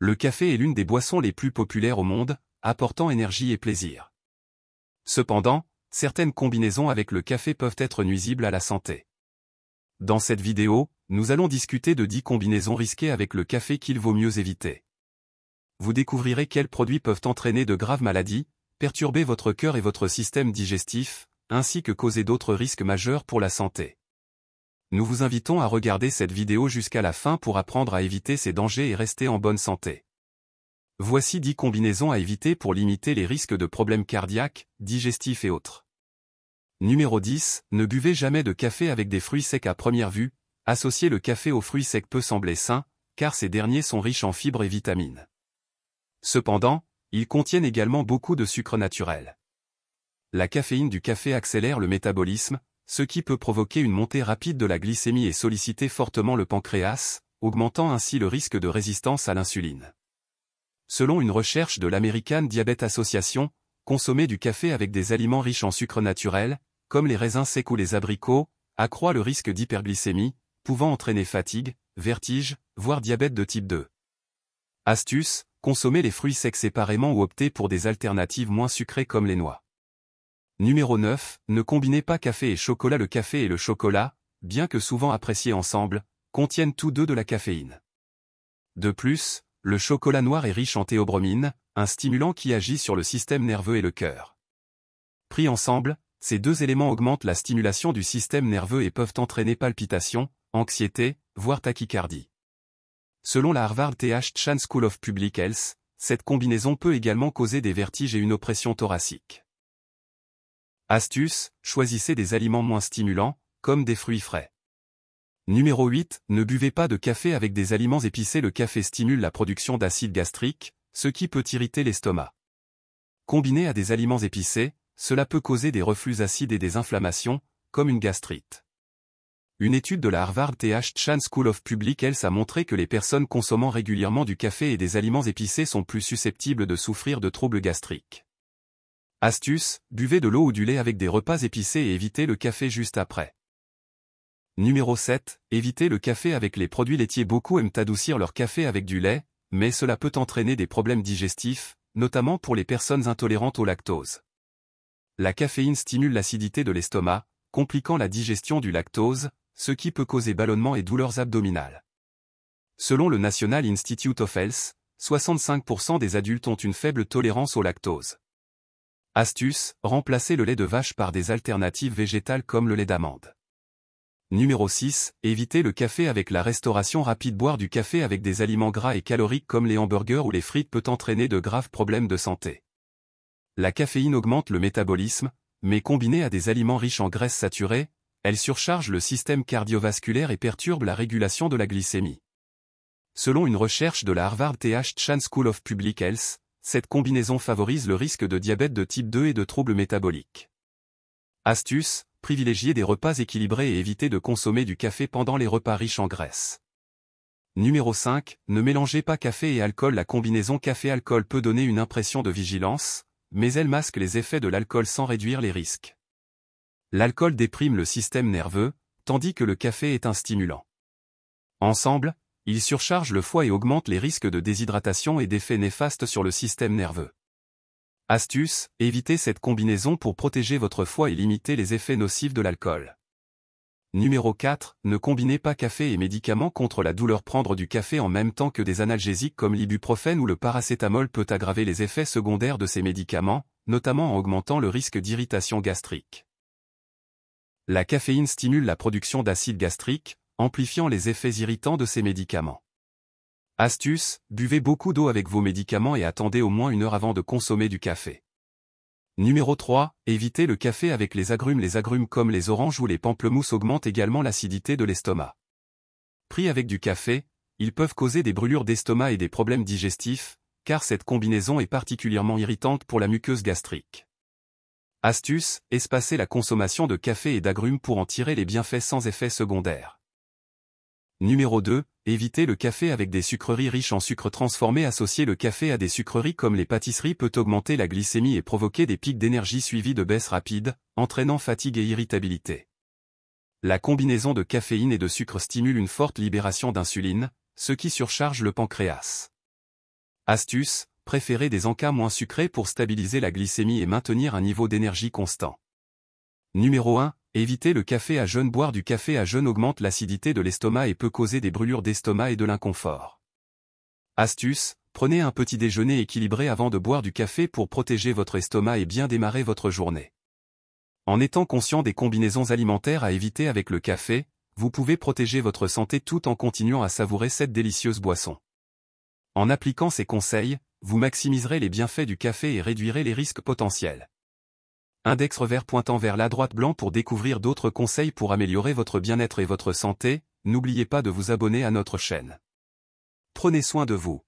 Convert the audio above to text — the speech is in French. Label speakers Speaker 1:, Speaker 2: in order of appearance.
Speaker 1: Le café est l'une des boissons les plus populaires au monde, apportant énergie et plaisir. Cependant, certaines combinaisons avec le café peuvent être nuisibles à la santé. Dans cette vidéo, nous allons discuter de 10 combinaisons risquées avec le café qu'il vaut mieux éviter. Vous découvrirez quels produits peuvent entraîner de graves maladies, perturber votre cœur et votre système digestif, ainsi que causer d'autres risques majeurs pour la santé. Nous vous invitons à regarder cette vidéo jusqu'à la fin pour apprendre à éviter ces dangers et rester en bonne santé. Voici 10 combinaisons à éviter pour limiter les risques de problèmes cardiaques, digestifs et autres. Numéro 10. Ne buvez jamais de café avec des fruits secs à première vue. Associer le café aux fruits secs peut sembler sain, car ces derniers sont riches en fibres et vitamines. Cependant, ils contiennent également beaucoup de sucre naturel. La caféine du café accélère le métabolisme, ce qui peut provoquer une montée rapide de la glycémie et solliciter fortement le pancréas, augmentant ainsi le risque de résistance à l'insuline. Selon une recherche de l'American Diabetes Association, consommer du café avec des aliments riches en sucre naturel, comme les raisins secs ou les abricots, accroît le risque d'hyperglycémie, pouvant entraîner fatigue, vertige, voire diabète de type 2. Astuce, consommez les fruits secs séparément ou optez pour des alternatives moins sucrées comme les noix. Numéro 9. Ne combinez pas café et chocolat. Le café et le chocolat, bien que souvent appréciés ensemble, contiennent tous deux de la caféine. De plus, le chocolat noir est riche en théobromine, un stimulant qui agit sur le système nerveux et le cœur. Pris ensemble, ces deux éléments augmentent la stimulation du système nerveux et peuvent entraîner palpitations, anxiété, voire tachycardie. Selon la Harvard T.H. Chan School of Public Health, cette combinaison peut également causer des vertiges et une oppression thoracique. Astuce, choisissez des aliments moins stimulants, comme des fruits frais. Numéro 8. Ne buvez pas de café avec des aliments épicés. Le café stimule la production d'acide gastrique, ce qui peut irriter l'estomac. Combiné à des aliments épicés, cela peut causer des reflux acides et des inflammations, comme une gastrite. Une étude de la Harvard T.H. Chan School of Public Health a montré que les personnes consommant régulièrement du café et des aliments épicés sont plus susceptibles de souffrir de troubles gastriques. Astuce, buvez de l'eau ou du lait avec des repas épicés et évitez le café juste après. Numéro 7. Évitez le café avec les produits laitiers. Beaucoup aiment adoucir leur café avec du lait, mais cela peut entraîner des problèmes digestifs, notamment pour les personnes intolérantes au lactose. La caféine stimule l'acidité de l'estomac, compliquant la digestion du lactose, ce qui peut causer ballonnements et douleurs abdominales. Selon le National Institute of Health, 65% des adultes ont une faible tolérance au lactose. Astuce, remplacez le lait de vache par des alternatives végétales comme le lait d'amande. Numéro 6. Évitez le café avec la restauration rapide. Boire du café avec des aliments gras et caloriques comme les hamburgers ou les frites peut entraîner de graves problèmes de santé. La caféine augmente le métabolisme, mais combinée à des aliments riches en graisses saturées, elle surcharge le système cardiovasculaire et perturbe la régulation de la glycémie. Selon une recherche de la Harvard T.H. Chan School of Public Health, cette combinaison favorise le risque de diabète de type 2 et de troubles métaboliques. Astuce, privilégiez des repas équilibrés et évitez de consommer du café pendant les repas riches en graisse. Numéro 5. Ne mélangez pas café et alcool. La combinaison café-alcool peut donner une impression de vigilance, mais elle masque les effets de l'alcool sans réduire les risques. L'alcool déprime le système nerveux, tandis que le café est un stimulant. Ensemble, ils surchargent le foie et augmentent les risques de déshydratation et d'effets néfastes sur le système nerveux. Astuce, évitez cette combinaison pour protéger votre foie et limiter les effets nocifs de l'alcool. Numéro 4. Ne combinez pas café et médicaments contre la douleur. Prendre du café en même temps que des analgésiques comme l'ibuprofène ou le paracétamol peut aggraver les effets secondaires de ces médicaments, notamment en augmentant le risque d'irritation gastrique. La caféine stimule la production d'acide gastrique, amplifiant les effets irritants de ces médicaments. Astuce, buvez beaucoup d'eau avec vos médicaments et attendez au moins 1 heure avant de consommer du café. Numéro 3. Évitez le café avec les agrumes. Les agrumes comme les oranges ou les pamplemousses augmentent également l'acidité de l'estomac. Pris avec du café, ils peuvent causer des brûlures d'estomac et des problèmes digestifs, car cette combinaison est particulièrement irritante pour la muqueuse gastrique. Astuce, espacez la consommation de café et d'agrumes pour en tirer les bienfaits sans effets secondaires. Numéro 2. Évitez le café avec des sucreries riches en sucre transformé. Associer le café à des sucreries comme les pâtisseries peut augmenter la glycémie et provoquer des pics d'énergie suivis de baisses rapides, entraînant fatigue et irritabilité. La combinaison de caféine et de sucre stimule une forte libération d'insuline, ce qui surcharge le pancréas. Astuce, préférez des encas moins sucrés pour stabiliser la glycémie et maintenir un niveau d'énergie constant. Numéro 1. Évitez le café à jeun. Boire du café à jeun augmente l'acidité de l'estomac et peut causer des brûlures d'estomac et de l'inconfort. Astuce, prenez un petit déjeuner équilibré avant de boire du café pour protéger votre estomac et bien démarrer votre journée. En étant conscient des combinaisons alimentaires à éviter avec le café, vous pouvez protéger votre santé tout en continuant à savourer cette délicieuse boisson. En appliquant ces conseils, vous maximiserez les bienfaits du café et réduirez les risques potentiels. Index revers pointant vers la droite blanc pour découvrir d'autres conseils pour améliorer votre bien-être et votre santé. N'oubliez pas de vous abonner à notre chaîne. Prenez soin de vous.